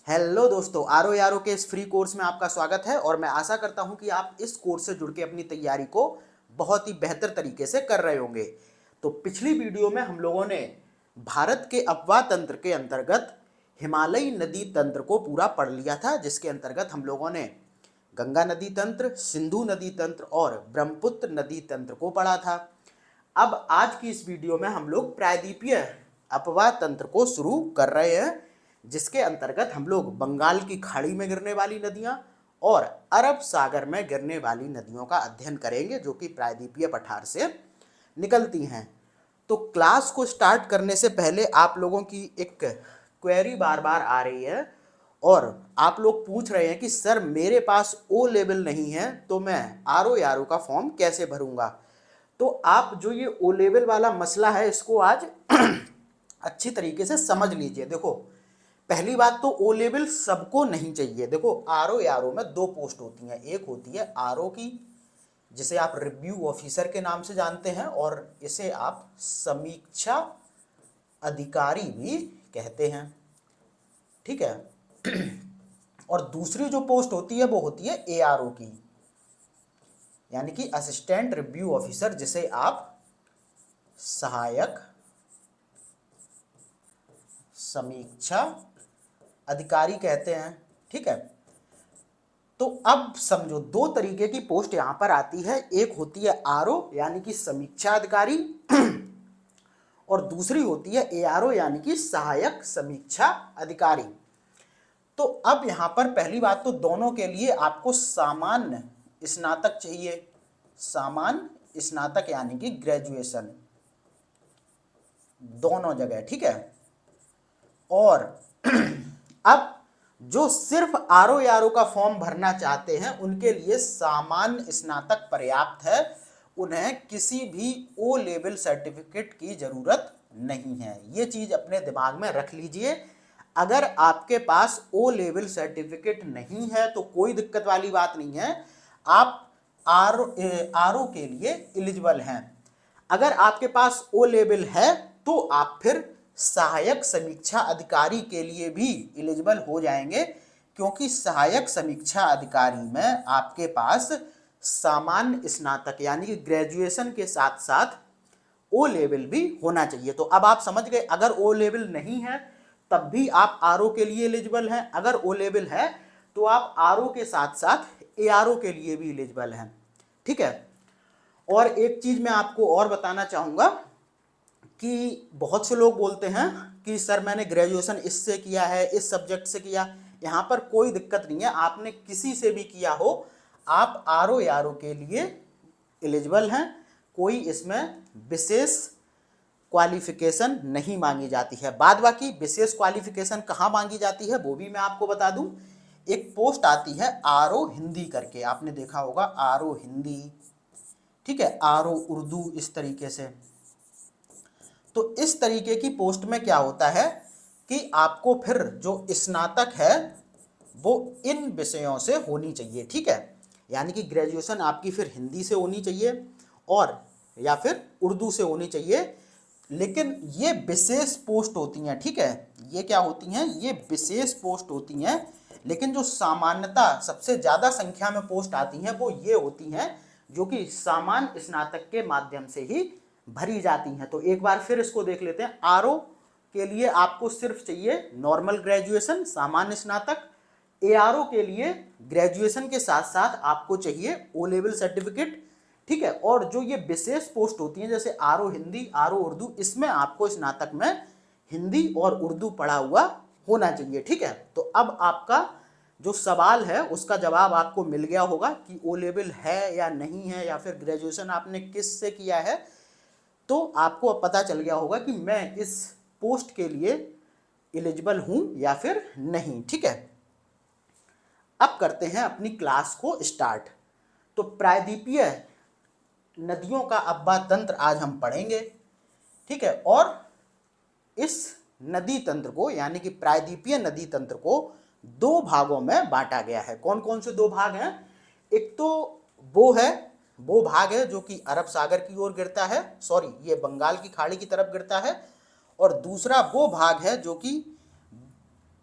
Hello दोस्तों, आरो यारो के इस फ्री कोर्स में आपका स्वागत है और मैं आशा करता हूं कि आप इस कोर्स से जुड़ के अपनी तैयारी को बहुत ही बेहतर तरीके से कर रहे होंगे। तो पिछली वीडियो में हम लोगों ने भारत के अपवाह तंत्र के अंतर्गत हिमालयी नदी तंत्र को पूरा पढ़ लिया था, जिसके अंतर्गत हम लोगों ने गंगा नदी तंत्र, सिंधु नदी तंत्र और ब्रह्मपुत्र नदी तंत्र को पढ़ा था। अब आज की इस वीडियो में हम लोग प्रायद्वीपीय अपवाह तंत्र को शुरू कर रहे हैं, जिसके अंतर्गत हम लोग बंगाल की खाड़ी में गिरने वाली नदियां और अरब सागर में गिरने वाली नदियों का अध्ययन करेंगे, जो कि प्रायद्वीपीय पठार से निकलती हैं। तो क्लास को स्टार्ट करने से पहले आप लोगों की एक क्वेरी बार बार आ रही है और आप लोग पूछ रहे हैं कि सर मेरे पास ओ लेवल नहीं है, तो मैं आर यारो का फॉर्म कैसे भरूंगा। तो आप जो ये ओ लेवल वाला मसला है, इसको आज अच्छी तरीके से समझ लीजिए। देखो, पहली बात तो ओ लेवल सबको नहीं चाहिए। देखो, आर यारो में दो पोस्ट होती हैं। एक होती है आर की, जिसे आप रिव्यू ऑफिसर के नाम से जानते हैं, और इसे आप समीक्षा अधिकारी भी कहते हैं, ठीक है। और दूसरी जो पोस्ट होती है वो होती है एआरओ की, यानी कि असिस्टेंट रिव्यू ऑफिसर, जिसे आप सहायक समीक्षा अधिकारी कहते हैं, ठीक है। तो अब समझो, दो तरीके की पोस्ट यहां पर आती है। एक होती है आरओ यानी कि समीक्षा अधिकारी और दूसरी होती है एआरओ यानी कि सहायक समीक्षा अधिकारी। तो अब यहां पर पहली बात तो दोनों के लिए आपको सामान्य स्नातक चाहिए। सामान्य स्नातक यानी कि ग्रेजुएशन, दोनों जगह, ठीक है। और अब जो सिर्फ आरओ यारो का फॉर्म भरना चाहते हैं उनके लिए सामान्य स्नातक पर्याप्त है। उन्हें किसी भी ओ लेवल सर्टिफिकेट की जरूरत नहीं है। ये चीज अपने दिमाग में रख लीजिए। अगर आपके पास ओ लेवल सर्टिफिकेट नहीं है तो कोई दिक्कत वाली बात नहीं है, आप आरओ के लिए एलिजिबल हैं। अगर आपके पास ओ लेवल है तो आप फिर सहायक समीक्षा अधिकारी के लिए भी एलिजिबल हो जाएंगे, क्योंकि सहायक समीक्षा अधिकारी में आपके पास सामान्य स्नातक यानी कि ग्रेजुएशन के साथ साथ ओ लेवल भी होना चाहिए। तो अब आप समझ गए, अगर ओ लेवल नहीं है तब भी आप आरओ के लिए एलिजिबल हैं, अगर ओ लेवल है तो आप आरओ के साथ साथ एआरओ के लिए भी एलिजिबल हैं, ठीक है। और एक चीज मैं आपको और बताना चाहूंगा कि बहुत से लोग बोलते हैं कि सर मैंने ग्रेजुएशन इससे किया है, इस सब्जेक्ट से किया। यहाँ पर कोई दिक्कत नहीं है, आपने किसी से भी किया हो, आप आरओ यारो के लिए एलिजिबल हैं। कोई इसमें विशेष क्वालिफिकेशन नहीं मांगी जाती है। बाद बाकी विशेष क्वालिफिकेशन कहाँ मांगी जाती है वो भी मैं आपको बता दूं। एक पोस्ट आती है आरओ हिंदी करके, आपने देखा होगा आरओ हिंदी, ठीक है, आरओ उर्दू, इस तरीके से। तो इस तरीके की पोस्ट में क्या होता है कि आपको फिर जो स्नातक है वो इन विषयों से होनी चाहिए, ठीक है। यानी कि ग्रेजुएशन आपकी फिर हिंदी से होनी चाहिए और या फिर उर्दू से होनी चाहिए। लेकिन ये विशेष पोस्ट होती हैं, ठीक है। ये क्या होती हैं? ये विशेष पोस्ट होती हैं। लेकिन जो सामान्यता सबसे ज़्यादा संख्या में पोस्ट आती हैं वो ये होती हैं जो कि सामान्य स्नातक के माध्यम से ही भरी जाती हैं। तो एक बार फिर इसको देख लेते हैं। आरओ के लिए आपको सिर्फ चाहिए नॉर्मल ग्रेजुएशन, सामान्य स्नातक। एआरओ के लिए ग्रेजुएशन के साथ साथ आपको चाहिए ओ लेवल सर्टिफिकेट, ठीक है। और जो ये विशेष पोस्ट होती हैं जैसे आरओ हिंदी, आरओ उर्दू, इसमें आपको स्नातक में हिंदी और उर्दू पढ़ा हुआ होना चाहिए, ठीक है। तो अब आपका जो सवाल है उसका जवाब आपको मिल गया होगा कि ओ लेवल है या नहीं है, या फिर ग्रेजुएशन आपने किस से किया है। तो आपको अब पता चल गया होगा कि मैं इस पोस्ट के लिए एलिजिबल हूं या फिर नहीं, ठीक है। अब करते हैं अपनी क्लास को स्टार्ट। तो प्रायद्वीपीय नदियों का अपवाह तंत्र आज हम पढ़ेंगे, ठीक है। और इस नदी तंत्र को यानी कि प्रायद्वीपीय नदी तंत्र को दो भागों में बांटा गया है। कौन कौन से दो भाग हैं? एक तो वो भाग है जो कि अरब सागर की ओर गिरता है, सॉरी ये बंगाल की खाड़ी की तरफ गिरता है। और दूसरा वो भाग है जो कि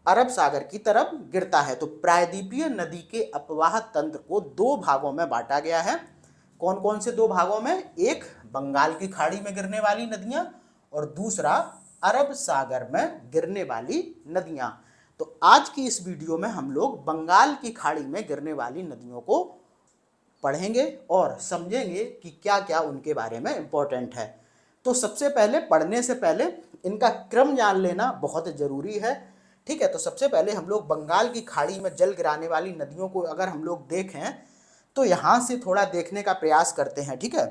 अरब सागर की तरफ गिरता है। तो प्रायद्वीपीय नदी के अपवाह तंत्र को दो भागों में बांटा गया है। कौन कौन से दो भागों में? एक बंगाल की खाड़ी में गिरने वाली नदियां और दूसरा अरब सागर में गिरने वाली नदियां। तो आज की इस वीडियो में हम लोग बंगाल की खाड़ी में गिरने वाली नदियों को पढ़ेंगे और समझेंगे कि क्या क्या उनके बारे में इंपॉर्टेंट है। तो सबसे पहले पढ़ने से पहले इनका क्रम जान लेना बहुत जरूरी है। ठीक है, तो सबसे पहले हम लोग बंगाल की खाड़ी में जल गिराने वाली नदियों को अगर हम लोग देखें तो यहाँ से थोड़ा देखने का प्रयास करते हैं। ठीक है,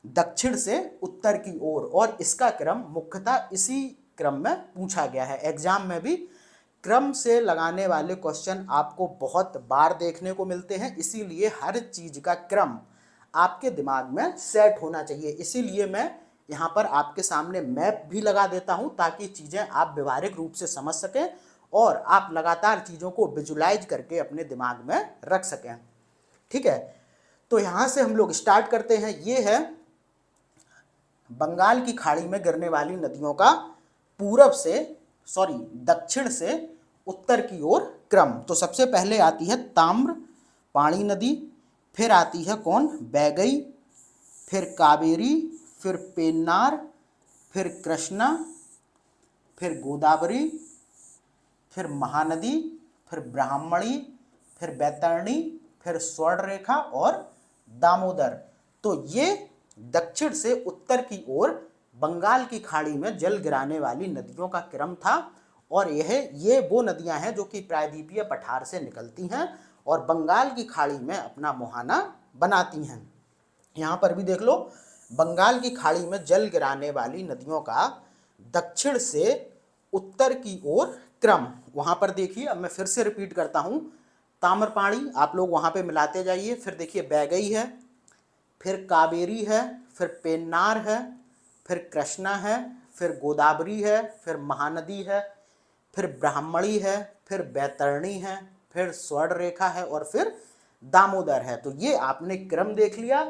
दक्षिण से उत्तर की ओर, और इसका क्रम मुख्यतः इसी क्रम में पूछा गया है। एग्जाम में भी क्रम से लगाने वाले क्वेश्चन आपको बहुत बार देखने को मिलते हैं, इसीलिए हर चीज का क्रम आपके दिमाग में सेट होना चाहिए। इसीलिए मैं यहाँ पर आपके सामने मैप भी लगा देता हूँ ताकि चीज़ें आप व्यवहारिक रूप से समझ सकें और आप लगातार चीज़ों को विजुलाइज करके अपने दिमाग में रख सकें। ठीक है, तो यहाँ से हम लोग स्टार्ट करते हैं। ये है बंगाल की खाड़ी में गिरने वाली नदियों का दक्षिण से उत्तर की ओर क्रम। तो सबसे पहले आती है ताम्रपाणी नदी, फिर आती है कौन? बैगई, फिर कावेरी, फिर पेन्नार, फिर कृष्णा, फिर गोदावरी, फिर महानदी, फिर ब्राह्मणी, फिर बैतरणी, फिर स्वर्णरेखा और दामोदर। तो ये दक्षिण से उत्तर की ओर बंगाल की खाड़ी में जल गिराने वाली नदियों का क्रम था, और ये वो नदियां हैं जो कि प्रायद्वीपीय पठार से निकलती हैं और बंगाल की खाड़ी में अपना मुहाना बनाती हैं। यहाँ पर भी देख लो, बंगाल की खाड़ी में जल गिराने वाली नदियों का दक्षिण से उत्तर की ओर क्रम। वहाँ पर देखिए, अब मैं फिर से रिपीट करता हूँ, ताम्रपाणी आप लोग वहाँ पे मिलाते जाइए। फिर देखिए बैगई है, फिर कावेरी है, फिर पेन्नार है, फिर कृष्णा है, फिर गोदावरी है, फिर महानदी है, फिर ब्राह्मणी है, फिर बैतरणी है, फिर स्वर्णरेखा है और फिर दामोदर है। तो ये आपने क्रम देख लिया।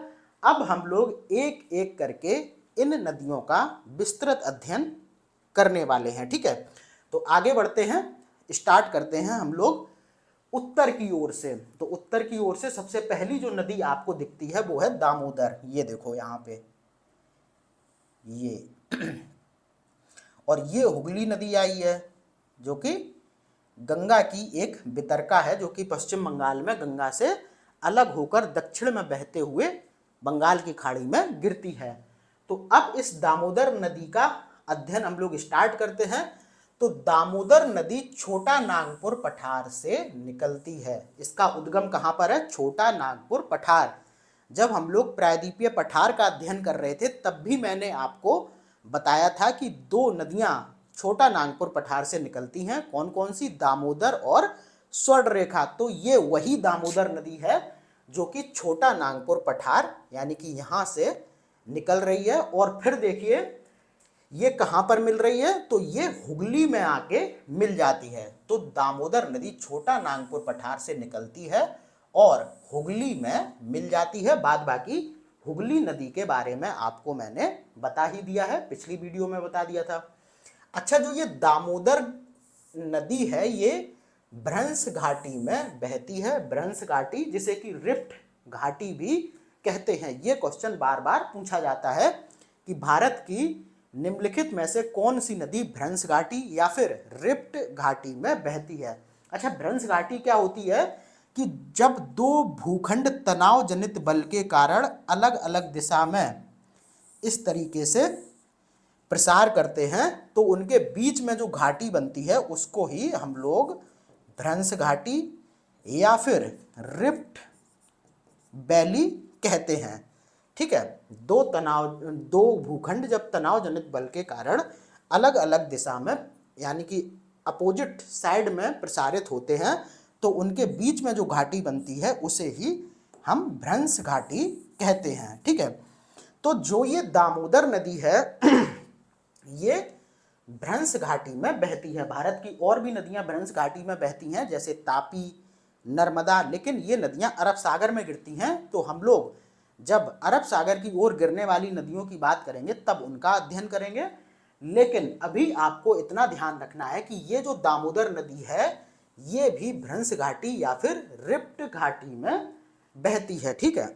अब हम लोग एक एक करके इन नदियों का विस्तृत अध्ययन करने वाले हैं। ठीक है, तो आगे बढ़ते हैं, स्टार्ट करते हैं हम लोग उत्तर की ओर से। तो उत्तर की ओर से सबसे पहली जो नदी आपको दिखती है वो है दामोदर। ये देखो यहाँ पे ये और ये हुगली नदी आई है जो कि गंगा की एक वितरका है, जो कि पश्चिम बंगाल में गंगा से अलग होकर दक्षिण में बहते हुए बंगाल की खाड़ी में गिरती है। तो अब इस दामोदर नदी का अध्ययन हम लोग स्टार्ट करते हैं। तो दामोदर नदी छोटा नागपुर पठार से निकलती है। इसका उद्गम कहाँ पर है? छोटा नागपुर पठार। जब हम लोग प्रायद्वीपीय पठार का अध्ययन कर रहे थे तब भी मैंने आपको बताया था कि दो नदियां छोटा नागपुर पठार से निकलती हैं। कौन कौन सी? दामोदर और स्वर्णरेखा। तो ये वही दामोदर नदी है जो कि छोटा नागपुर पठार यानी कि यहाँ से निकल रही है। और फिर देखिए ये कहाँ पर मिल रही है? तो ये हुगली में आके मिल जाती है। तो दामोदर नदी छोटा नागपुर पठार से निकलती है और हुगली में मिल जाती है। बाद बाकी हुगली नदी के बारे में आपको मैंने बता ही दिया है, पिछली वीडियो में बता दिया था। अच्छा, जो ये दामोदर नदी है ये भ्रंश घाटी में बहती है। भ्रंश घाटी, जिसे कि रिफ्ट घाटी भी कहते हैं। ये क्वेश्चन बार बार पूछा जाता है कि भारत की निम्नलिखित में से कौन सी नदी भ्रंश घाटी या फिर रिफ्ट घाटी में बहती है। अच्छा, भ्रंश घाटी क्या होती है कि जब दो भूखंड तनाव जनित बल के कारण अलग अलग दिशा में इस तरीके से प्रसार करते हैं तो उनके बीच में जो घाटी बनती है उसको ही हम लोग भ्रंश घाटी या फिर रिफ्ट वैली कहते हैं। ठीक है, दो भूखंड जब तनाव जनित बल के कारण अलग अलग दिशा में यानी कि अपोजिट साइड में प्रसारित होते हैं तो उनके बीच में जो घाटी बनती है उसे ही हम भ्रंश घाटी कहते हैं। ठीक है, तो जो ये दामोदर नदी है ये भ्रंश घाटी में बहती है। भारत की और भी नदियां भ्रंश घाटी में बहती हैं जैसे तापी, नर्मदा, लेकिन ये नदियां अरब सागर में गिरती हैं। तो हम लोग जब अरब सागर की ओर गिरने वाली नदियों की बात करेंगे तब उनका अध्ययन करेंगे। लेकिन अभी आपको इतना ध्यान रखना है कि ये जो दामोदर नदी है ये भी भ्रंश घाटी या फिर रिफ्ट घाटी में बहती है, ठीक है।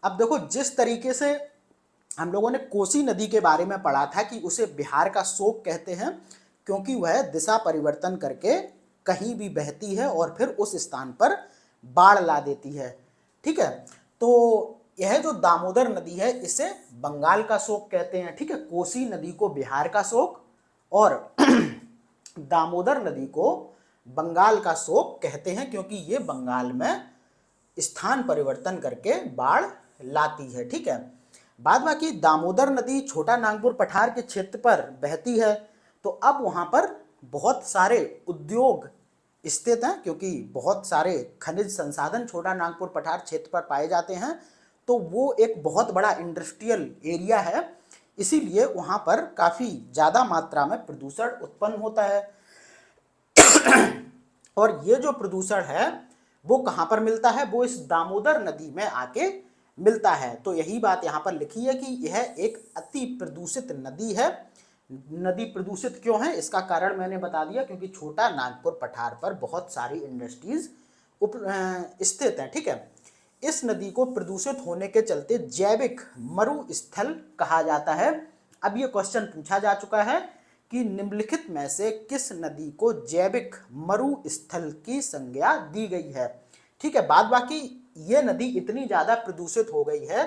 अब देखो, जिस तरीके से हम लोगों ने कोसी नदी के बारे में पढ़ा था कि उसे बिहार का शोक कहते हैं, क्योंकि वह दिशा परिवर्तन करके कहीं भी बहती है और फिर उस स्थान पर बाढ़ ला देती है, ठीक है। तो यह जो दामोदर नदी है इसे बंगाल का शोक कहते हैं, ठीक है। कोसी नदी को बिहार का शोक और दामोदर नदी को बंगाल का शोक कहते हैं, क्योंकि ये बंगाल में स्थान परिवर्तन करके बाढ़ लाती है, ठीक है। बाद बाकी दामोदर नदी छोटा नागपुर पठार के क्षेत्र पर बहती है, तो अब वहां पर बहुत सारे उद्योग स्थित हैं, क्योंकि बहुत सारे खनिज संसाधन छोटा नागपुर पठार क्षेत्र पर पाए जाते हैं, तो वो एक बहुत बड़ा इंडस्ट्रियल एरिया है, इसीलिए वहां पर काफी ज्यादा मात्रा में प्रदूषण उत्पन्न होता है। और ये जो प्रदूषण है वो कहां पर मिलता है, वो इस दामोदर नदी में आके मिलता है। तो यही बात यहाँ पर लिखी है कि यह एक अति प्रदूषित नदी है। नदी प्रदूषित क्यों है इसका कारण मैंने बता दिया, क्योंकि छोटा नागपुर पठार पर बहुत सारी इंडस्ट्रीज स्थित हैं, ठीक है। इस नदी को प्रदूषित होने के चलते जैविक मरुस्थल कहा जाता है। अब ये क्वेश्चन पूछा जा चुका है कि निम्नलिखित में से किस नदी को जैविक मरुस्थल की संज्ञा दी गई है, ठीक है। बाद बाकी ये नदी इतनी ज्यादा प्रदूषित हो गई है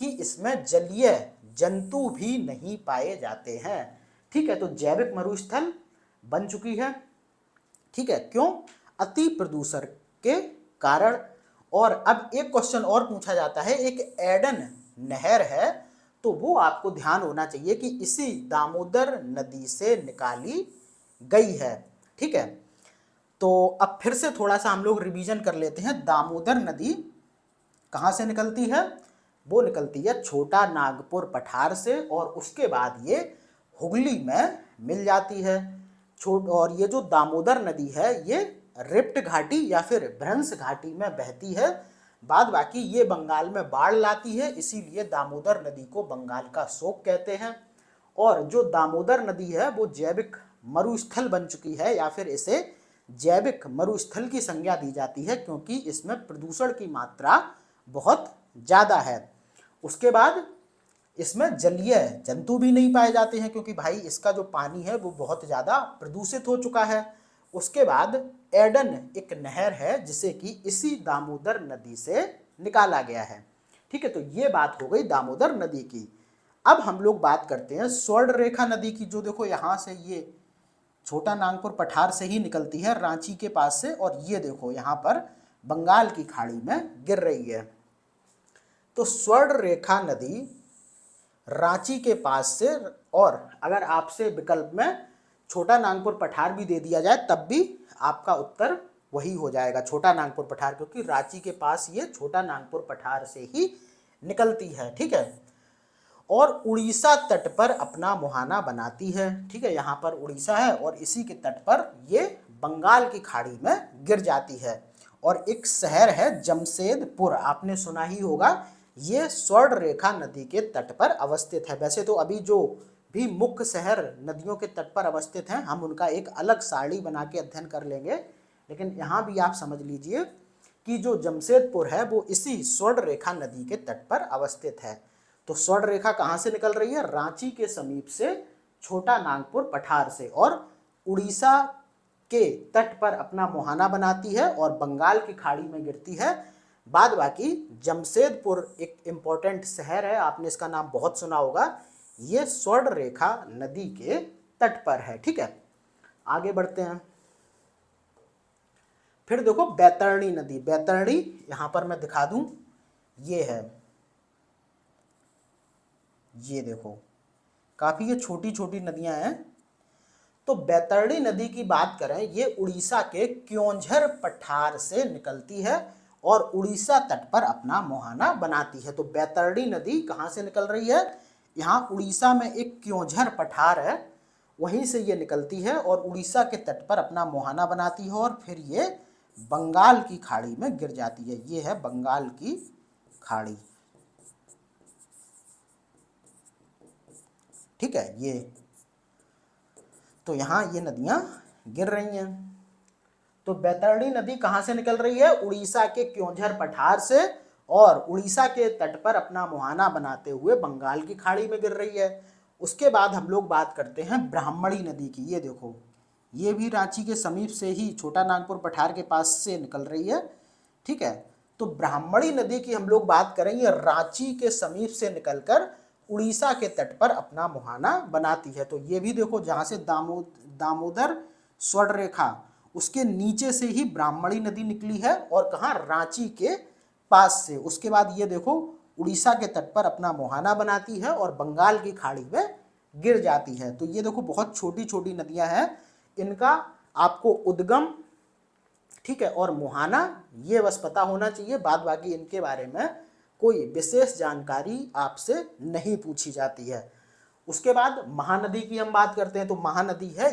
कि इसमें जलीय जंतु भी नहीं पाए जाते हैं, ठीक है। तो जैविक मरुस्थल बन चुकी है, ठीक है। क्यों? अति प्रदूषण के कारण। और अब एक क्वेश्चन और पूछा जाता है, एक एडन नहर है, तो वो आपको ध्यान होना चाहिए कि इसी दामोदर नदी से निकाली गई है, ठीक है। तो अब फिर से थोड़ा सा हम लोग रिवीजन कर लेते हैं। दामोदर नदी कहाँ से निकलती है? वो निकलती है छोटा नागपुर पठार से, और उसके बाद ये हुगली में मिल जाती है। और ये जो दामोदर नदी है ये रिफ्ट घाटी या फिर भ्रंश घाटी में बहती है। बाद बाकी ये बंगाल में बाढ़ लाती है, इसीलिए दामोदर नदी को बंगाल का शोक कहते हैं। और जो दामोदर नदी है वो जैविक मरुस्थल बन चुकी है, या फिर इसे जैविक मरुस्थल की संज्ञा दी जाती है, क्योंकि इसमें प्रदूषण की मात्रा बहुत ज़्यादा है। उसके बाद इसमें जलीय जंतु भी नहीं पाए जाते हैं, क्योंकि भाई इसका जो पानी है वो बहुत ज़्यादा प्रदूषित हो चुका है। उसके बाद एडन एक नहर है जिसे कि इसी दामोदर नदी से निकाला गया है, ठीक है। तो ये बात हो गई दामोदर नदी की। अब हम लोग बात करते हैं स्वर्ण रेखा नदी की, जो देखो यहाँ से ये छोटा नागपुर पठार से ही निकलती है रांची के पास से, और ये देखो यहाँ पर बंगाल की खाड़ी में गिर रही है। तो स्वर्ण रेखा नदी रांची के पास से, और अगर आपसे विकल्प में छोटा नागपुर पठार भी दे दिया जाए तब भी आपका उत्तर वही हो जाएगा, छोटा नागपुर पठार, क्योंकि रांची के पास ये छोटा नागपुर पठार से ही निकलती है, ठीक है। और उड़ीसा तट पर अपना मुहाना बनाती है, ठीक है। यहाँ पर उड़ीसा है और इसी के तट पर ये बंगाल की खाड़ी में गिर जाती है। और एक शहर है जमशेदपुर, आपने सुना ही होगा, ये स्वर्ण रेखा नदी के तट पर अवस्थित है। वैसे तो अभी जो भी मुख्य शहर नदियों के तट पर अवस्थित हैं हम उनका एक अलग सारणी बना के अध्ययन कर लेंगे, लेकिन यहाँ भी आप समझ लीजिए कि जो जमशेदपुर है वो इसी स्वर्ण रेखा नदी के तट पर अवस्थित है। तो स्वर्ण रेखा कहाँ से निकल रही है? रांची के समीप से, छोटा नागपुर पठार से, और उड़ीसा के तट पर अपना मुहाना बनाती है और बंगाल की खाड़ी में गिरती है। बाद बाकी जमशेदपुर एक इम्पोर्टेंट शहर है, आपने इसका नाम बहुत सुना होगा, ये स्वर्ण रेखा नदी के तट पर है, ठीक है। आगे बढ़ते हैं। फिर देखो बैतरणी नदी, बैतरणी यहां पर मैं दिखा दूं, ये है, ये देखो काफी ये छोटी छोटी नदियां हैं। तो बैतरणी नदी की बात करें, ये उड़ीसा के क्योंझर पठार से निकलती है और उड़ीसा तट पर अपना मुहाना बनाती है। तो बैतरणी नदी कहाँ से निकल रही है? यहाँ उड़ीसा में एक क्योंझर पठार है, वहीं से ये निकलती है और उड़ीसा के तट पर अपना मुहाना बनाती है और फिर ये बंगाल की खाड़ी में गिर जाती है। ये है बंगाल की खाड़ी, ठीक है। ये तो यहाँ ये नदियां गिर रही हैं। तो बैतरणी नदी कहाँ से निकल रही है? उड़ीसा के क्योंझर पठार से, और उड़ीसा के तट पर अपना मुहाना बनाते हुए बंगाल की खाड़ी में गिर रही है। उसके बाद हम लोग बात करते हैं ब्राह्मणी नदी की। ये देखो, ये भी रांची के समीप से ही छोटा नागपुर पठार के पास से निकल रही है, ठीक है। तो ब्राह्मणी नदी की हम लोग बात करें, ये रांची के समीप से निकलकर उड़ीसा के तट पर अपना मुहाना बनाती है। तो ये भी देखो, जहाँ से दामोदर स्वर्ण रेखा, उसके नीचे से ही ब्राह्मणी नदी निकली है, और कहाँ? रांची के पास से। उसके बाद ये देखो, उड़ीसा के तट पर अपना मुहाना बनाती है और बंगाल की खाड़ी में गिर जाती है। तो ये देखो, बहुत छोटी छोटी नदियां हैं, इनका आपको उद्गम, ठीक है, और मुहाना ये बस पता होना चाहिए। बाद बाकी इनके बारे में कोई विशेष जानकारी आपसे नहीं पूछी जाती है। उसके बाद महानदी की हम बात करते हैं। तो महानदी है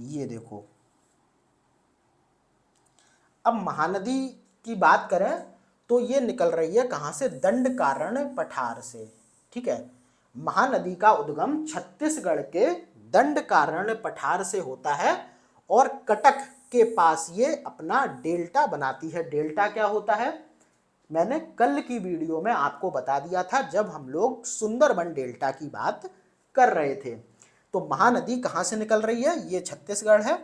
ये देखो। अब महानदी की बात करें तो ये निकल रही है कहाँ से? दंडकारण्य पठार से, ठीक है। महानदी का उद्गम छत्तीसगढ़ के दंडकारण्य पठार से होता है, और कटक के पास ये अपना डेल्टा बनाती है। डेल्टा क्या होता है? मैंने कल की वीडियो में आपको बता दिया था, जब हम लोग सुंदरबन डेल्टा की बात कर रहे थे। तो महानदी कहाँ से निकल रही है? ये छत्तीसगढ़ है,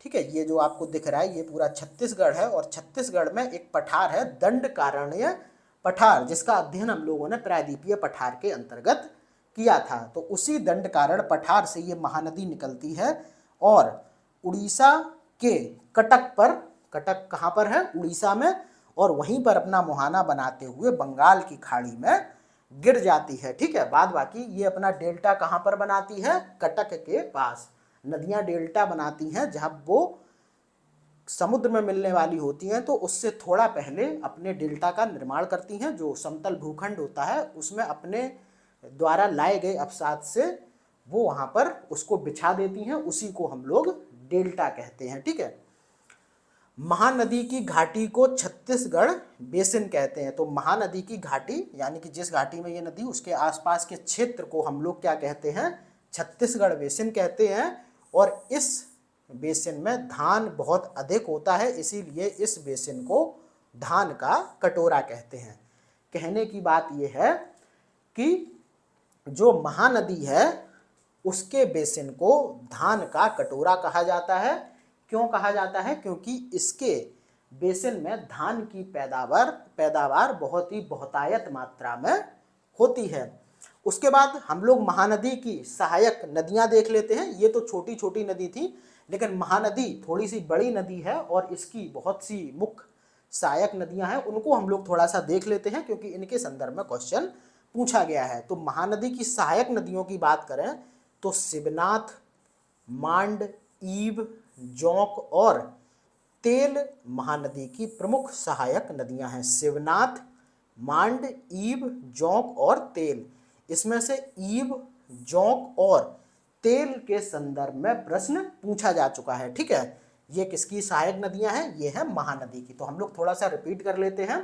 ठीक है। ये जो आपको दिख रहा है ये पूरा छत्तीसगढ़ है, और छत्तीसगढ़ में एक पठार है दंडकारण्य पठार, जिसका अध्ययन हम लोगों ने प्रायद्वीपीय पठार के अंतर्गत किया था। तो उसी दंडकारण्य पठार से ये महानदी निकलती है, और उड़ीसा के कटक पर, कटक कहाँ पर है? उड़ीसा में, और वहीं पर अपना मुहाना बनाते हुए बंगाल की खाड़ी में गिर जाती है, ठीक है। बाद बाकी ये अपना डेल्टा कहाँ पर बनाती है? कटक के पास। नदियां डेल्टा बनाती हैं जब वो समुद्र में मिलने वाली होती हैं, तो उससे थोड़ा पहले अपने डेल्टा का निर्माण करती हैं। जो समतल भूखंड होता है उसमें अपने द्वारा लाए गए अवसाद से वो वहां पर उसको बिछा देती हैं, उसी को हम लोग डेल्टा कहते हैं, ठीक है। महानदी की घाटी को छत्तीसगढ़ बेसिन कहते हैं। तो महानदी की घाटी, यानी कि जिस घाटी में ये नदी, उसके आसपास के क्षेत्र को हम लोग क्या कहते हैं? छत्तीसगढ़ बेसिन कहते हैं। और इस बेसिन में धान बहुत अधिक होता है, इसीलिए इस बेसिन को धान का कटोरा कहते हैं। कहने की बात यह है कि जो महानदी है उसके बेसिन को धान का कटोरा कहा जाता है। क्यों कहा जाता है? क्योंकि इसके बेसिन में धान की पैदावार बहुत ही बहुतायत मात्रा में होती है। उसके बाद हम लोग महानदी की सहायक नदियां देख लेते हैं। ये तो छोटी छोटी नदी थी, लेकिन महानदी थोड़ी सी बड़ी नदी है, और इसकी बहुत सी मुख्य सहायक नदियां हैं, उनको हम लोग थोड़ा सा देख लेते हैं, क्योंकि इनके संदर्भ में क्वेश्चन पूछा गया है। तो महानदी की सहायक नदियों की बात करें तो शिवनाथ, मांड, ईब, जोंक और तेल महानदी की प्रमुख सहायक नदियां हैं। शिवनाथ, मांड, ईब, जोंक और तेल। इसमें से ईब, जोंक और तेल के संदर्भ में प्रश्न पूछा जा चुका है, ठीक है। ये किसकी सहायक नदियां हैं? ये है महानदी की। तो हम लोग थोड़ा सा रिपीट कर लेते हैं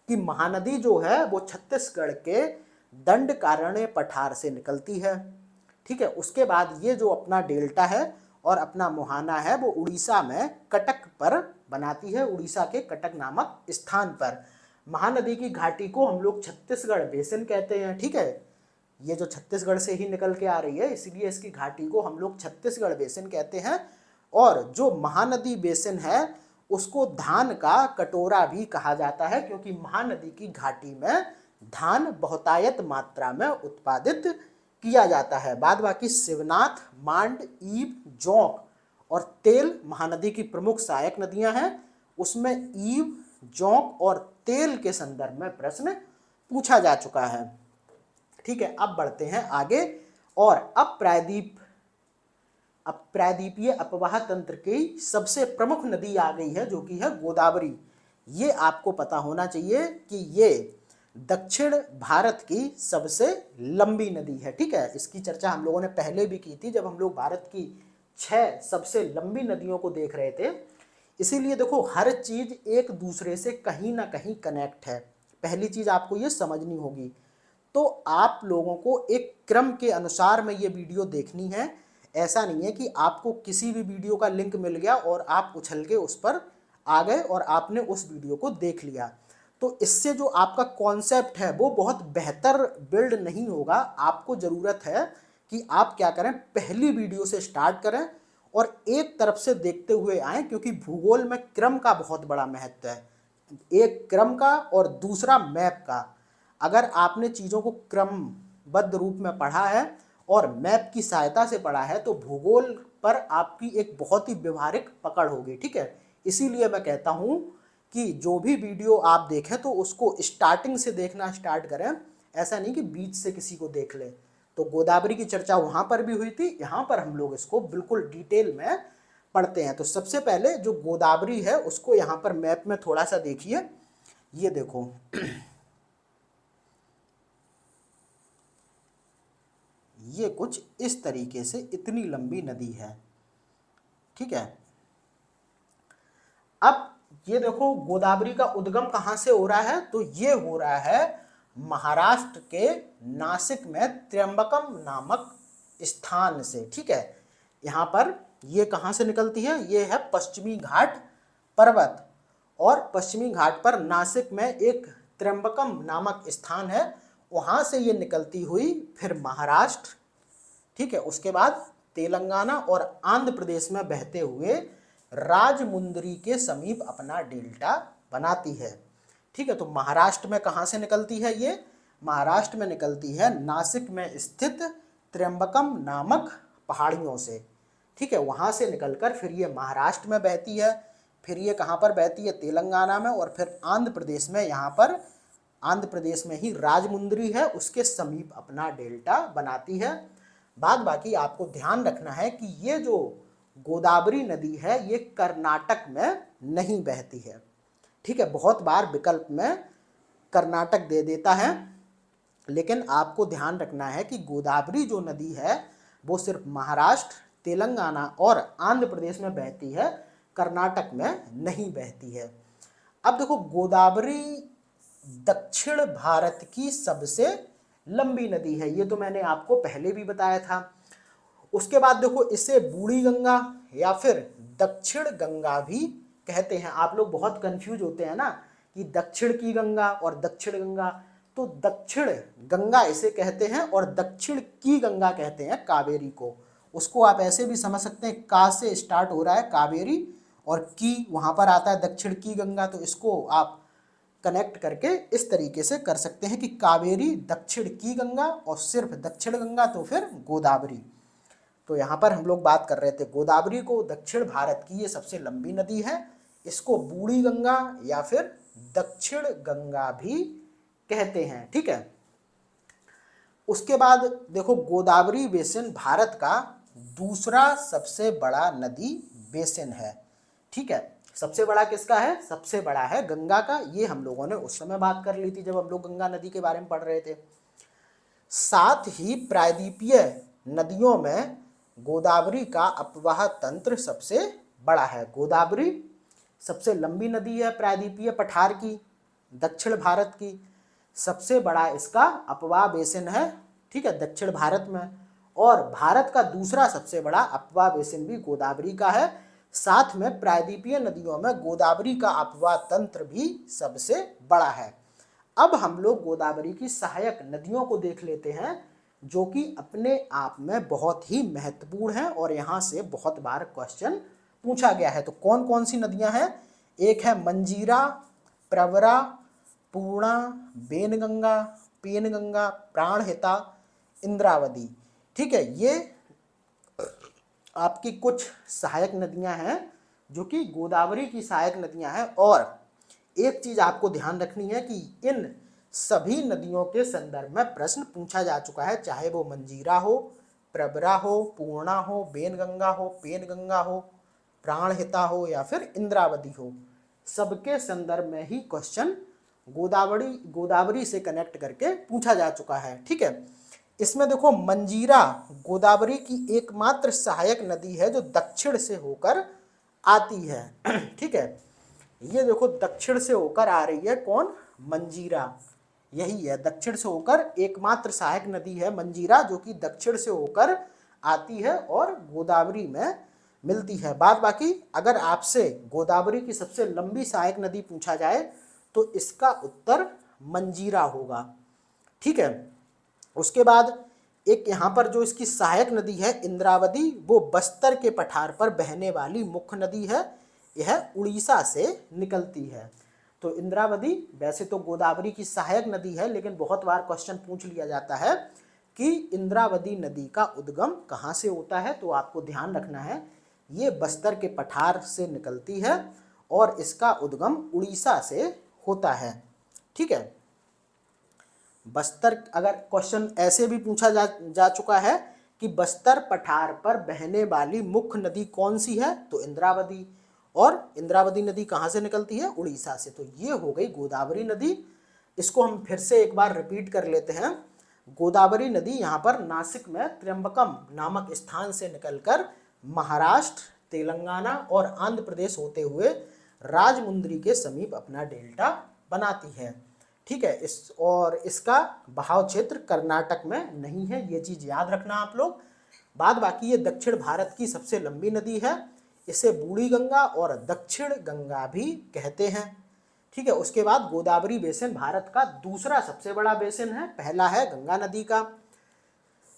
कि महानदी जो है वो छत्तीसगढ़ के दंडकारण्य पठार से निकलती है, ठीक है। उसके बाद ये जो अपना डेल्टा है और अपना मुहाना है वो उड़ीसा में कटक पर बनाती है, उड़ीसा के कटक नामक स्थान पर। महानदी की घाटी को हम लोग छत्तीसगढ़ बेसिन कहते हैं, ठीक है। ये जो छत्तीसगढ़ से ही निकल के आ रही है, इसलिए इसकी घाटी को हम लोग छत्तीसगढ़ बेसिन कहते हैं। और जो महानदी बेसिन है उसको धान का कटोरा भी कहा जाता है, क्योंकि महानदी की घाटी में धान बहुतायत मात्रा में उत्पादित किया जाता है। बाद बाकी शिवनाथ, मांड, ईब, जोंक और तेल महानदी की प्रमुख सहायक नदियां हैं। उसमें ईब, जोंक और तेल के संदर्भ में प्रश्न पूछा जा चुका है, ठीक है। अब बढ़ते हैं आगे, और अब प्रायद्वीपीय अपवाह तंत्र की सबसे प्रमुख नदी आ गई है, जो कि है गोदावरी। ये आपको पता होना चाहिए कि ये दक्षिण भारत की सबसे लंबी नदी है, ठीक है। इसकी चर्चा हम लोगों ने पहले भी की थी, जब हम लोग भारत की 6 सबसे लंबी नदियों को देख रहे थे। इसीलिए देखो हर चीज एक दूसरे से कहीं ना कहीं कनेक्ट है, पहली चीज आपको ये समझनी होगी। तो आप लोगों को एक क्रम के अनुसार में ये वीडियो देखनी है। ऐसा नहीं है कि आपको किसी भी वीडियो का लिंक मिल गया और आप उछल के उस पर आ गए और आपने उस वीडियो को देख लिया। तो इससे जो आपका कॉन्सेप्ट है वो बहुत बेहतर बिल्ड नहीं होगा। आपको ज़रूरत है कि आप क्या करें, पहली वीडियो से स्टार्ट करें और एक तरफ से देखते हुए आएँ, क्योंकि भूगोल में क्रम का बहुत बड़ा महत्व है। एक क्रम का और दूसरा मैप का। अगर आपने चीज़ों को क्रमबद्ध रूप में पढ़ा है और मैप की सहायता से पढ़ा है तो भूगोल पर आपकी एक बहुत ही व्यवहारिक पकड़ होगी, ठीक है। इसीलिए मैं कहता हूँ कि जो भी वीडियो आप देखें तो उसको स्टार्टिंग से देखना स्टार्ट करें, ऐसा नहीं कि बीच से किसी को देख लें। तो गोदावरी की चर्चा वहाँ पर भी हुई थी, यहाँ पर हम लोग इसको बिल्कुल डिटेल में पढ़ते हैं। तो सबसे पहले जो गोदावरी है उसको यहाँ पर मैप में थोड़ा सा देखिए। ये देखो ये कुछ इस तरीके से इतनी लंबी नदी है, ठीक है। अब ये देखो गोदावरी का उद्गम कहाँ से हो रहा है, तो ये हो रहा है महाराष्ट्र के नासिक में त्र्यंबकम नामक स्थान से, ठीक है। यहाँ पर ये कहाँ से निकलती है, ये है पश्चिमी घाट पर्वत, और पश्चिमी घाट पर नासिक में एक त्र्यंबकम नामक स्थान है, वहाँ से ये निकलती हुई फिर महाराष्ट्र, ठीक है, उसके बाद तेलंगाना और आंध्र प्रदेश में बहते हुए राजमुंदरी के समीप अपना डेल्टा बनाती है, ठीक है। तो महाराष्ट्र में कहाँ से निकलती है, ये महाराष्ट्र में निकलती है नासिक में स्थित त्र्यंबकम नामक पहाड़ियों से, ठीक है। वहाँ से निकलकर फिर ये महाराष्ट्र में बहती है, फिर ये कहाँ पर बहती है, तेलंगाना में, और फिर आंध्र प्रदेश में, यहाँ पर आंध्र प्रदेश में ही राजमुंदरी है उसके समीप अपना डेल्टा बनाती है। बाद बाकी आपको ध्यान रखना है कि ये जो गोदावरी नदी है ये कर्नाटक में नहीं बहती है, ठीक है। बहुत बार विकल्प में कर्नाटक दे देता है, लेकिन आपको ध्यान रखना है कि गोदावरी जो नदी है वो सिर्फ महाराष्ट्र, तेलंगाना और आंध्र प्रदेश में बहती है, कर्नाटक में नहीं बहती है। अब देखो गोदावरी दक्षिण भारत की सबसे लंबी नदी है, ये तो मैंने आपको पहले भी बताया था। उसके बाद देखो इसे बूढ़ी गंगा या फिर दक्षिण गंगा भी कहते हैं। आप लोग बहुत कंफ्यूज होते हैं ना कि दक्षिण की गंगा और दक्षिण गंगा, तो दक्षिण गंगा इसे कहते हैं और दक्षिण की गंगा कहते हैं कावेरी को। उसको आप ऐसे भी समझ सकते हैं, का से स्टार्ट हो रहा है कावेरी और की वहाँ पर आता है दक्षिण की गंगा, तो इसको आप कनेक्ट करके इस तरीके से कर सकते हैं कि कावेरी दक्षिण की गंगा और सिर्फ दक्षिण गंगा तो फिर गोदावरी। तो यहाँ पर हम लोग बात कर रहे थे गोदावरी को दक्षिण भारत की ये सबसे लंबी नदी है, इसको बूढ़ी गंगा या फिर दक्षिण गंगा भी कहते हैं, ठीक है। उसके बाद देखो गोदावरी बेसिन भारत का दूसरा सबसे बड़ा नदी बेसिन है, ठीक है। सबसे बड़ा किसका है, सबसे बड़ा है गंगा का। ये हम लोगों ने उस समय बात कर ली थी जब हम लोग गंगा नदी के बारे में पढ़ रहे थे। साथ ही प्रायद्वीपीय नदियों में गोदावरी का अपवाह तंत्र सबसे बड़ा है। गोदावरी सबसे लंबी नदी है प्रायद्वीपीय पठार की, दक्षिण भारत की, सबसे बड़ा इसका अपवाह बेसिन है, ठीक है, दक्षिण भारत में। और भारत का दूसरा सबसे बड़ा अपवाह बेसिन भी गोदावरी का है। साथ में प्रायद्वीपीय नदियों में गोदावरी का अपवाह तंत्र भी सबसे बड़ा है। अब हम लोग गोदावरी की सहायक नदियों को देख लेते हैं, जो कि अपने आप में बहुत ही महत्वपूर्ण है और यहाँ से बहुत बार क्वेश्चन पूछा गया है। तो कौन कौन सी नदियाँ हैं, एक है मंजीरा, प्रवरा, पूर्णा, बेनगंगा, पेनगंगा, प्राणहिता, इंद्रावती, ठीक है। ये आपकी कुछ सहायक नदियां हैं जो कि गोदावरी की सहायक नदियां हैं। और एक चीज आपको ध्यान रखनी है कि इन सभी नदियों के संदर्भ में प्रश्न पूछा जा चुका है, चाहे वो मंजीरा हो, प्रवरा हो, पूर्णा हो, बेनगंगा हो, पेनगंगा हो, प्राणहिता हो या फिर इंद्रावती हो, सबके संदर्भ में ही क्वेश्चन गोदावरी से कनेक्ट करके पूछा जा चुका है, ठीक है। इसमें देखो मंजीरा गोदावरी की एकमात्र सहायक नदी है जो दक्षिण से होकर आती है। ठीक है, ये देखो दक्षिण से होकर आ रही है कौन, मंजीरा, यही है दक्षिण से होकर एकमात्र सहायक नदी है मंजीरा, जो कि दक्षिण से होकर आती है और गोदावरी में मिलती है। बाद बाकी अगर आपसे गोदावरी की सबसे लंबी सहायक नदी पूछा जाए तो इसका उत्तर मंजीरा होगा। ठीक है, उसके बाद एक यहाँ पर जो इसकी सहायक नदी है इंद्रावती, वो बस्तर के पठार पर बहने वाली मुख्य नदी है, यह उड़ीसा से निकलती है। तो इंद्रावती वैसे तो गोदावरी की सहायक नदी है, लेकिन बहुत बार क्वेश्चन पूछ लिया जाता है कि इंद्रावती नदी का उद्गम कहाँ से होता है, तो आपको ध्यान रखना है ये बस्तर के पठार से निकलती है और इसका उद्गम उड़ीसा से होता है। ठीक है, बस्तर, अगर क्वेश्चन ऐसे भी पूछा जा चुका है कि बस्तर पठार पर बहने वाली मुख्य नदी कौन सी है, तो इंद्रावती, और इंद्रावती नदी कहाँ से निकलती है, उड़ीसा से। तो ये हो गई गोदावरी नदी। इसको हम फिर से एक बार रिपीट कर लेते हैं। गोदावरी नदी यहाँ पर नासिक में त्र्यंबकम नामक स्थान से निकलकर महाराष्ट्र, तेलंगाना और आंध्र प्रदेश होते हुए राजमुंद्री के समीप अपना डेल्टा बनाती है। ठीक है, और इसका बहाव क्षेत्र कर्नाटक में नहीं है, ये चीज याद रखना आप लोग। बाद बाकी ये दक्षिण भारत की सबसे लंबी नदी है, इसे बूढ़ी गंगा और दक्षिण गंगा भी कहते हैं। ठीक है, उसके बाद गोदावरी बेसिन भारत का दूसरा सबसे बड़ा बेसिन है, पहला है गंगा नदी का।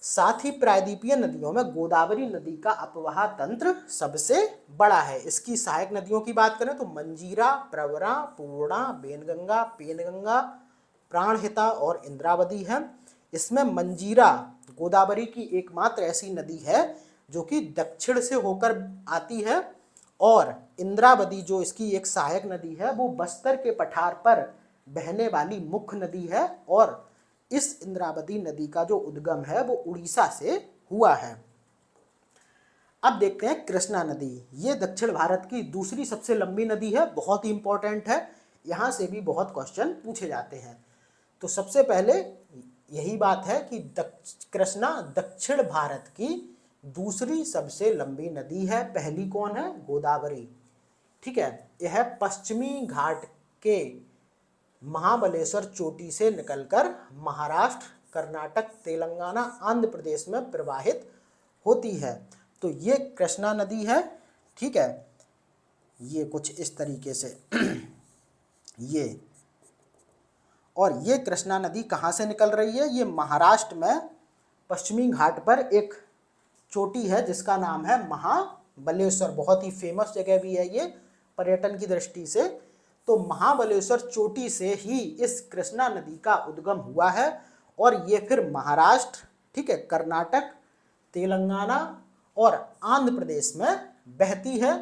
साथ ही प्रायद्वीपीय नदियों में गोदावरी नदी का अपवाह तंत्र सबसे बड़ा है। इसकी सहायक नदियों की बात करें तो मंजीरा, प्रवरा, पूर्णा, बेनगंगा, पेनगंगा, प्राणहिता और इंद्रावती है। इसमें मंजीरा गोदावरी की एकमात्र ऐसी नदी है जो कि दक्षिण से होकर आती है, और इंद्रावती जो इसकी एक सहायक नदी है वो बस्तर के पठार पर बहने वाली मुख्य नदी है, और इस इंद्रावती नदी का जो उद्गम है वो उड़ीसा से हुआ है। अब देखते हैं कृष्णा नदी। ये दक्षिण भारत की दूसरी सबसे लंबी नदी है, बहुत ही इंपॉर्टेंट है, यहाँ से भी बहुत क्वेश्चन पूछे जाते हैं। तो सबसे पहले यही बात है कि कृष्णा दक्षिण भारत की दूसरी सबसे लंबी नदी है, पहली कौन है, गोदावरी। ठीक है, यह पश्चिमी घाट के महाबलेश्वर चोटी से निकलकर महाराष्ट्र, कर्नाटक, तेलंगाना, आंध्र प्रदेश में प्रवाहित होती है। तो ये कृष्णा नदी है। ठीक है, ये कुछ इस तरीके से ये, और ये कृष्णा नदी कहाँ से निकल रही है, ये महाराष्ट्र में पश्चिमी घाट पर एक चोटी है जिसका नाम है महाबलेश्वर, बहुत ही फेमस जगह भी है ये पर्यटन की दृष्टि से। तो महाबलेश्वर चोटी से ही इस कृष्णा नदी का उद्गम हुआ है, और ये फिर महाराष्ट्र, ठीक है, कर्नाटक, तेलंगाना और आंध्र प्रदेश में बहती है।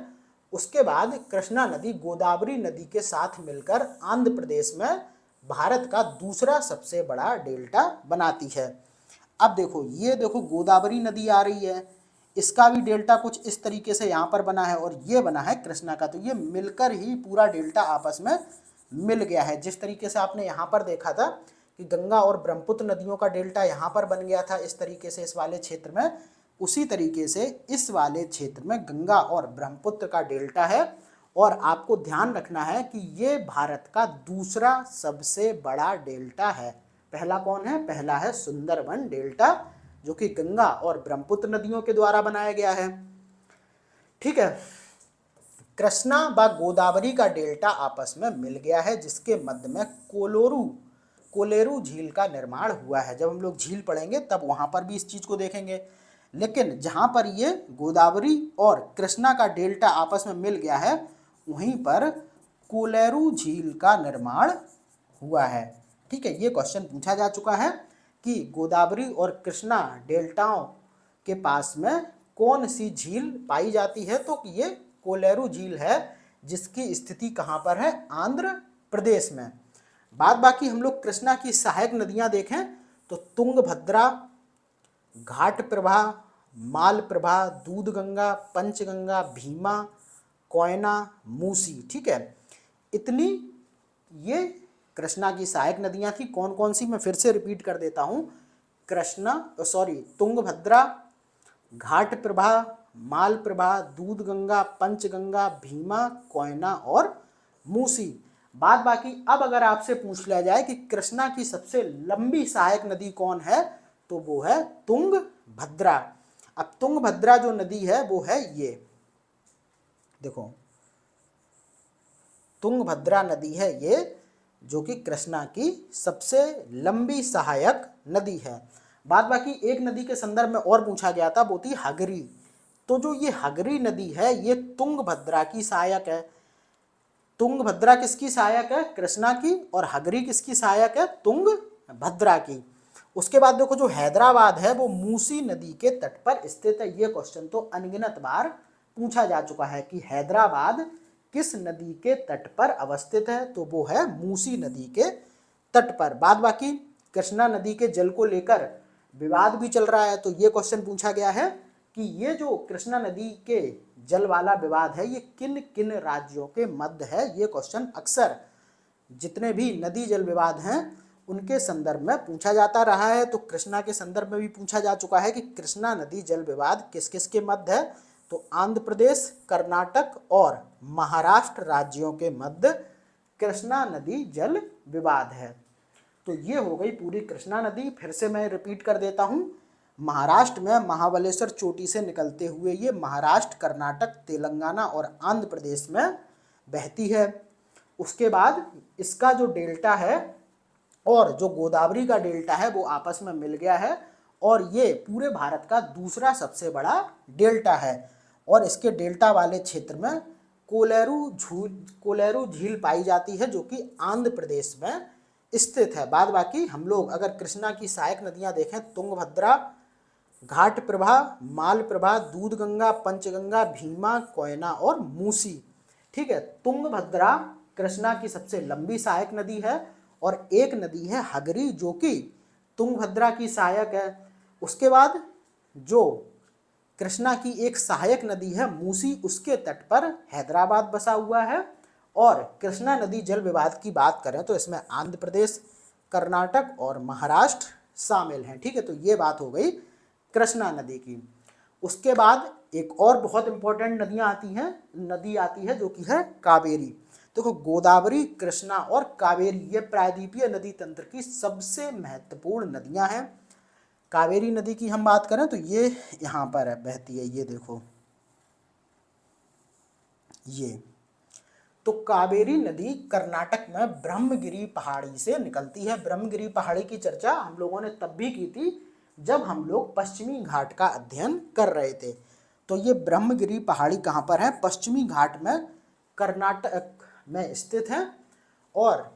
उसके बाद कृष्णा नदी गोदावरी नदी के साथ मिलकर आंध्र प्रदेश में भारत का दूसरा सबसे बड़ा डेल्टा बनाती है। अब देखो, ये देखो गोदावरी नदी आ रही है, इसका भी डेल्टा कुछ इस तरीके से यहाँ पर बना है, और ये बना है कृष्णा का। तो ये मिलकर ही पूरा डेल्टा आपस में मिल गया है। जिस तरीके से आपने यहाँ पर देखा था कि गंगा और ब्रह्मपुत्र नदियों का डेल्टा यहाँ पर बन गया था इस तरीके से इस वाले क्षेत्र में, उसी तरीके से इस वाले क्षेत्र में गंगा और ब्रह्मपुत्र का डेल्टा है। और आपको ध्यान रखना है कि ये भारत का दूसरा सबसे बड़ा डेल्टा है। पहला कौन है, पहला है सुंदरबन डेल्टा, जो कि गंगा और ब्रह्मपुत्र नदियों के द्वारा बनाया गया है। ठीक है, कृष्णा व गोदावरी का डेल्टा आपस में मिल गया है, जिसके मध्य में कोलेरू झील का निर्माण हुआ है। जब हम लोग झील पढ़ेंगे तब वहां पर भी इस चीज को देखेंगे, लेकिन जहां पर ये गोदावरी और कृष्णा का डेल्टा आपस में मिल गया है वहीं पर कोलेरू झील का निर्माण हुआ है। ठीक है, ये क्वेश्चन पूछा जा चुका है कि गोदावरी और कृष्णा डेल्टाओं के पास में कौन सी झील पाई जाती है, तो ये कोलेरू झील है, जिसकी स्थिति कहाँ पर है, आंध्र प्रदेश में। बाद बाकी हम लोग कृष्णा की सहायक नदियां देखें तो तुंगभद्रा, घाट प्रभा, माल प्रभा, दूधगंगा, पंचगंगा, भीमा, कोयना, मूसी। ठीक है, इतनी ये कृष्णा की सहायक नदियां थी। कौन कौन सी, मैं फिर से रिपीट कर देता हूँ। तुंगभद्रा, घाटप्रभा, मालप्रभा, दूधगंगा, पंचगंगा, भीमा, कोयना और मूसी। बात बाकी अब अगर आपसे पूछ लिया जाए कि कृष्णा की सबसे लंबी सहायक नदी कौन है, तो वो है तुंगभद्रा। अब तुंगभद्रा जो नदी है वो है ये देखो, तुंगभद्रा नदी है ये, जो कि कृष्णा की सबसे लंबी सहायक नदी है। बात बाकी एक नदी के संदर्भ में और पूछा गया था, वो थी हगरी। तो जो ये हगरी नदी है ये तुंगभद्रा की सहायक है। तुंगभद्रा किसकी सहायक है, कृष्णा की, और हगरी किसकी सहायक है, तुंगभद्रा की। उसके बाद देखो जो हैदराबाद है वो मूसी नदी के तट पर स्थित है। ये क्वेश्चन तो अनगिनत बार पूछा जा चुका है कि हैदराबाद किस नदी के तट पर अवस्थित है, तो वो है मूसी नदी के तट पर। बाद बाकी कृष्णा नदी के जल को लेकर विवाद भी चल रहा है, तो ये क्वेश्चन पूछा गया है कि ये जो कृष्णा नदी के जल वाला विवाद है ये किन किन राज्यों के मध्य है। ये क्वेश्चन अक्सर जितने भी नदी जल विवाद हैं उनके संदर्भ में पूछा जाता रहा है। तो कृष्णा के संदर्भ में भी पूछा जा चुका है कि कृष्णा नदी जल विवाद किस किस के मध्य है, तो आंध्र प्रदेश, कर्नाटक और महाराष्ट्र राज्यों के मध्य कृष्णा नदी जल विवाद है। तो ये हो गई पूरी कृष्णा नदी। फिर से मैं रिपीट कर देता हूँ, महाराष्ट्र में महाबलेश्वर चोटी से निकलते हुए ये महाराष्ट्र, कर्नाटक, तेलंगाना और आंध्र प्रदेश में बहती है। उसके बाद इसका जो डेल्टा है और जो गोदावरी का डेल्टा है वो आपस में मिल गया है, और ये पूरे भारत का दूसरा सबसे बड़ा डेल्टा है। और इसके डेल्टा वाले क्षेत्र में कोलेरू झील पाई जाती है, जो कि आंध्र प्रदेश में स्थित है। बाद बाकी हम लोग अगर कृष्णा की सहायक नदियां देखें, तुंगभद्रा, घाटप्रभा, मालप्रभा, दूधगंगा, पंचगंगा, भीमा, कोयना और मूसी। ठीक है, तुंगभद्रा कृष्णा की सबसे लंबी सहायक नदी है, और एक नदी है हगरी जो कि तुंगभद्रा की सहायक है। उसके बाद जो कृष्णा की एक सहायक नदी है मूसी, उसके तट पर हैदराबाद बसा हुआ है। और कृष्णा नदी जल विवाद की बात करें तो इसमें आंध्र प्रदेश, कर्नाटक और महाराष्ट्र शामिल हैं। ठीक है, तो ये बात हो गई कृष्णा नदी की। उसके बाद एक और बहुत इंपॉर्टेंट नदी आती है जो कि है कावेरी। देखो गोदावरी, कृष्णा और कावेरी ये प्रायद्वीपीय नदी तंत्र की सबसे महत्वपूर्ण नदियां हैं। कावेरी नदी की हम बात करें तो ये यहाँ पर बहती है, ये देखो ये। तो कावेरी नदी कर्नाटक में ब्रह्मगिरी पहाड़ी से निकलती है। ब्रह्मगिरी पहाड़ी की चर्चा हम लोगों ने तब भी की थी जब हम लोग पश्चिमी घाट का अध्ययन कर रहे थे। तो ये ब्रह्मगिरी पहाड़ी कहाँ पर है, पश्चिमी घाट में कर्नाटक में स्थित है, और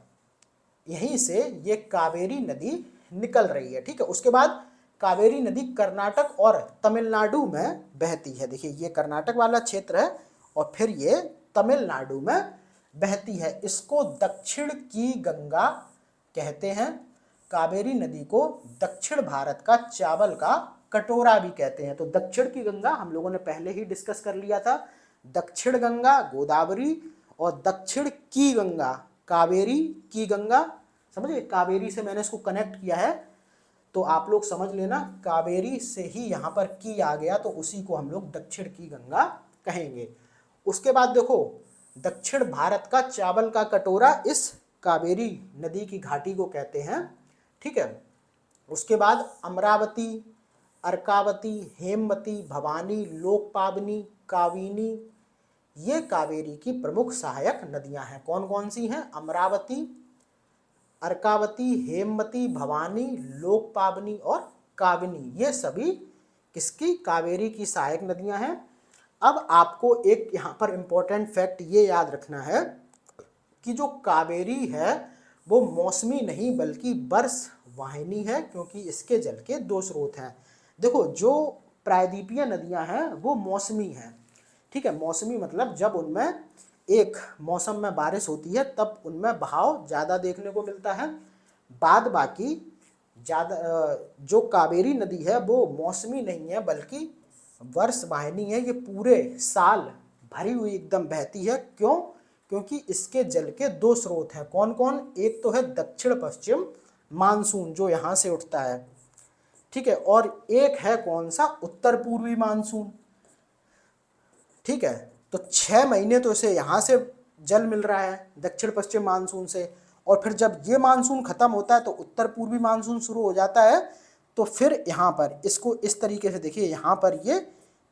यहीं से ये कावेरी नदी निकल रही है। ठीक है, उसके बाद कावेरी नदी कर्नाटक और तमिलनाडु में बहती है। देखिए ये कर्नाटक वाला क्षेत्र है और फिर ये तमिलनाडु में बहती है। इसको दक्षिण की गंगा कहते हैं। कावेरी नदी को दक्षिण भारत का चावल का कटोरा भी कहते हैं। तो दक्षिण की गंगा हम लोगों ने पहले ही डिस्कस कर लिया था, दक्षिण गंगा गोदावरी, और दक्षिण की गंगा कावेरी की गंगा। समझिए, कावेरी से मैंने इसको कनेक्ट किया है, तो आप लोग समझ लेना कावेरी से ही यहाँ पर की आ गया, तो उसी को हम लोग दक्षिण की गंगा कहेंगे। उसके बाद देखो दक्षिण भारत का चावल का कटोरा इस कावेरी नदी की घाटी को कहते हैं। ठीक है, उसके बाद अमरावती, अर्कावती, हेमवती, भवानी, लोकपावनी, काविनी, ये कावेरी की प्रमुख सहायक नदियां हैं। कौन कौन सी हैं, अमरावती, अर्कावती, हेमवती, भवानी, लोकपावनी और काविनी, ये सभी किसकी, कावेरी की सहायक नदियां हैं। अब आपको एक यहाँ पर इंपॉर्टेंट फैक्ट ये याद रखना है कि जो कावेरी है वो मौसमी नहीं बल्कि वर्षवाहिनी है, क्योंकि इसके जल के दो स्रोत हैं। देखो जो प्रायद्वीपीय नदियां हैं वो मौसमी हैं। ठीक है, मौसमी मतलब जब उनमें एक मौसम में बारिश होती है तब उनमें बहाव ज़्यादा देखने को मिलता है। बाद बाकी ज़्यादा जो कावेरी नदी है वो मौसमी नहीं है बल्कि वर्षवाहिनी है। ये पूरे साल भरी हुई एकदम बहती है। क्यों, क्योंकि इसके जल के दो स्रोत हैं। कौन कौन, एक तो है दक्षिण पश्चिम मानसून जो यहाँ से उठता है। ठीक है, और एक है कौन सा, उत्तर पूर्वी मानसून। ठीक है, तो 6 महीने तो इसे यहाँ से जल मिल रहा है दक्षिण पश्चिम मानसून से, और फिर जब ये मानसून खत्म होता है तो उत्तर पूर्वी मानसून शुरू हो जाता है। तो फिर यहाँ पर इसको इस तरीके से देखिए, यहाँ पर ये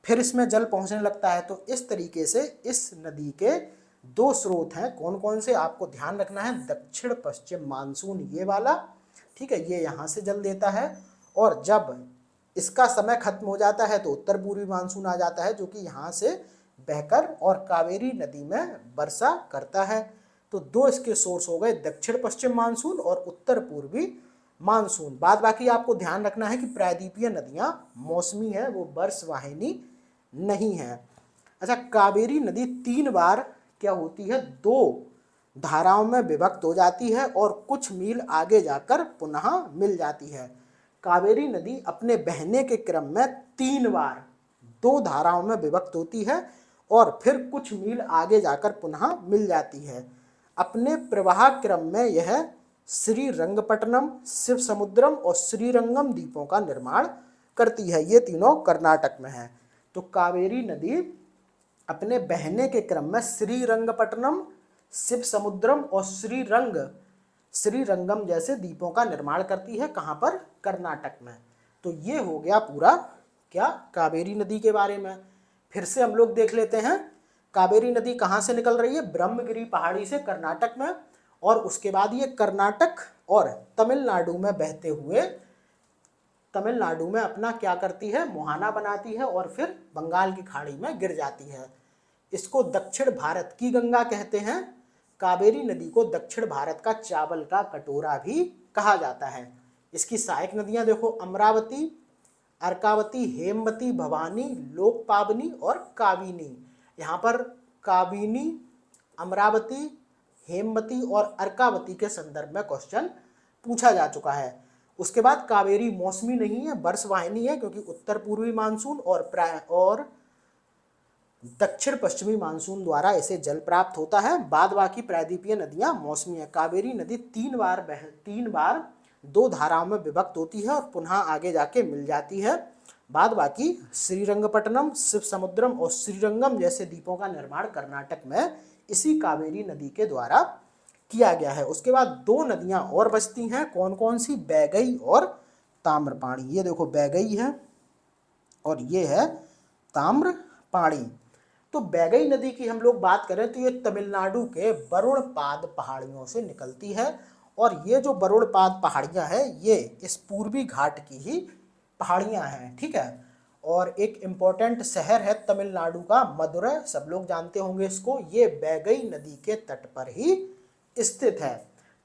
फिर इसमें जल पहुँचने लगता है। तो इस तरीके से इस नदी के दो स्रोत हैं, कौन कौन से आपको ध्यान रखना है, दक्षिण पश्चिम मानसून ये वाला, ठीक है, ये यहाँ से जल देता है, और जब इसका समय खत्म हो जाता है तो उत्तर पूर्वी मानसून आ जाता है, जो कि यहाँ से बहकर और कावेरी नदी में वर्षा करता है। तो दो इसके सोर्स हो गए, दक्षिण पश्चिम मानसून और उत्तर पूर्वी मानसून। बाद बाकी आपको ध्यान रखना है कि प्रायद्वीपीय नदियां मौसमी है, वो वर्षवाहिनी नहीं है। अच्छा, कावेरी नदी 3 बार क्या होती है, 2 धाराओं में विभक्त हो जाती है और कुछ मील आगे जाकर पुनः मिल जाती है। कावेरी नदी अपने बहने के क्रम में 3 बार 2 धाराओं में विभक्त होती है और फिर कुछ मील आगे जाकर पुनः मिल जाती है। अपने प्रवाह क्रम में यह श्रीरंगपट्टनम, शिव समुद्रम और श्रीरंगम द्वीपों का निर्माण करती है। ये तीनों कर्नाटक में है। तो कावेरी नदी अपने बहने के क्रम में श्रीरंगपट्टनम, शिव समुद्रम और श्रीरंगम जैसे द्वीपों का निर्माण करती है। कहाँ पर, कर्नाटक में। तो ये हो गया पूरा क्या, कावेरी नदी के बारे में। फिर से हम लोग देख लेते हैं, कावेरी नदी कहाँ से निकल रही है, ब्रह्मगिरी पहाड़ी से कर्नाटक में, और उसके बाद ये कर्नाटक और तमिलनाडु में बहते हुए तमिलनाडु में अपना क्या करती है, मुहाना बनाती है और फिर बंगाल की खाड़ी में गिर जाती है। इसको दक्षिण भारत की गंगा कहते हैं। कावेरी नदी को दक्षिण भारत का चावल का कटोरा भी कहा जाता है। इसकी सहायक नदियां देखो, अमरावती, अर्कावती, हेमवती, भवानी, लोकपावनी और काविनी। यहाँ पर काविनी, अमरावती, हेमवती और अर्कावती के संदर्भ में क्वेश्चन पूछा जा चुका है। उसके बाद कावेरी मौसमी नहीं है, वर्षवाहिनी है, क्योंकि उत्तर पूर्वी मानसून और दक्षिण पश्चिमी मानसून द्वारा इसे जल प्राप्त होता है। बाद बाकी प्रायद्वीपीय नदियां मौसमी है। कावेरी नदी 3 बार 2 धाराओं में विभक्त होती है और पुनः आगे जाके मिल जाती है। बाद बाकी श्रीरंगपट्टनम, शिव समुद्रम और श्रीरंगम जैसे द्वीपों का निर्माण कर्नाटक में इसी कावेरी नदी के द्वारा किया गया है। उसके बाद 2 नदियां और बचती हैं, कौन कौन सी, बैगई और ताम्रपाणी। ये देखो बैगई है और ये है ताम्रपाणी। तो बैगई नदी की हम लोग बात करें तो ये तमिलनाडु के वरुणपाद पहाड़ियों से निकलती है, और ये जो वरुणपाद पहाड़ियां हैं ये इस पूर्वी घाट की ही पहाड़ियां हैं। ठीक है, और एक इम्पोर्टेंट शहर है तमिलनाडु का, मदुरै, सब लोग जानते होंगे इसको। ये बैगई नदी के तट पर ही स्थित है।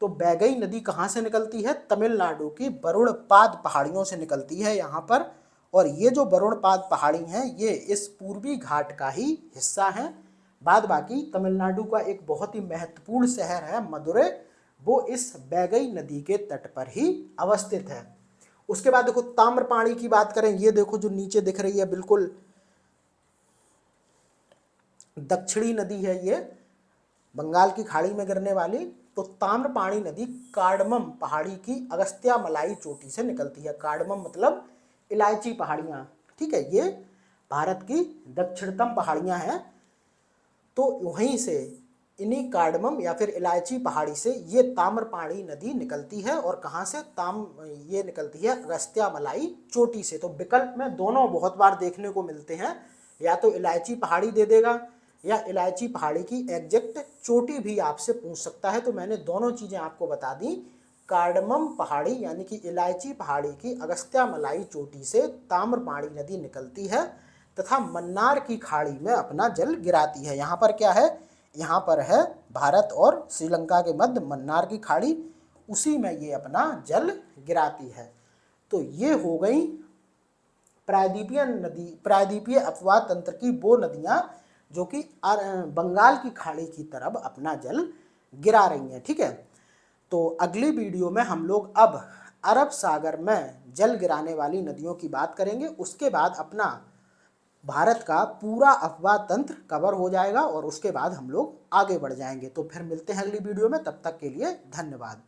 तो बैगई नदी कहाँ से निकलती है, तमिलनाडु की वरुणपाद पहाड़ियों से निकलती है यहाँ पर। और ये जो वरुणपाद पहाड़ी हैं ये इस पूर्वी घाट का ही हिस्सा है। बाद बाकी तमिलनाडु का एक बहुत ही महत्वपूर्ण शहर है मदुरै, वो इस बैगई नदी के तट पर ही अवस्थित है। उसके बाद देखो ताम्रपाणी की बात करें, ये देखो जो नीचे दिख रही है बिल्कुल दक्षिणी नदी है, ये बंगाल की खाड़ी में गिरने वाली। तो ताम्रपाणी नदी कार्डमम पहाड़ी की अगस्त्यामलाई चोटी से निकलती है। कार्डमम मतलब इलायची पहाड़ियाँ। ठीक है, ये भारत की दक्षिणतम पहाड़ियाँ हैं। तो वहीं से इन्हीं कार्डमम या फिर इलायची पहाड़ी से ये ताम्रपाणी नदी निकलती है। और कहाँ से, ये निकलती है अगस्त्यामलाई चोटी से। तो विकल्प में दोनों बहुत बार देखने को मिलते हैं, या तो इलायची पहाड़ी दे देगा या इलायची पहाड़ी की एग्जैक्ट चोटी भी आपसे पूछ सकता है। तो मैंने दोनों चीज़ें आपको बता दी। कार्डमम पहाड़ी यानी कि इलायची पहाड़ी की अगस्त्यामलाई चोटी से ताम्रपाणी नदी निकलती है तथा मन्नार की खाड़ी में अपना जल गिराती है। यहाँ पर क्या है, यहाँ पर है भारत और श्रीलंका के मध्य मन्नार की खाड़ी, उसी में ये अपना जल गिराती है। तो ये हो गई प्रायद्वीपीय अपवाह तंत्र की वो नदियाँ जो कि बंगाल की खाड़ी की तरफ अपना जल गिरा रही हैं। ठीक है, तो अगली वीडियो में हम लोग अब अरब सागर में जल गिराने वाली नदियों की बात करेंगे। उसके बाद अपना भारत का पूरा अपवाह तंत्र कवर हो जाएगा और उसके बाद हम लोग आगे बढ़ जाएंगे। तो फिर मिलते हैं अगली वीडियो में, तब तक के लिए धन्यवाद।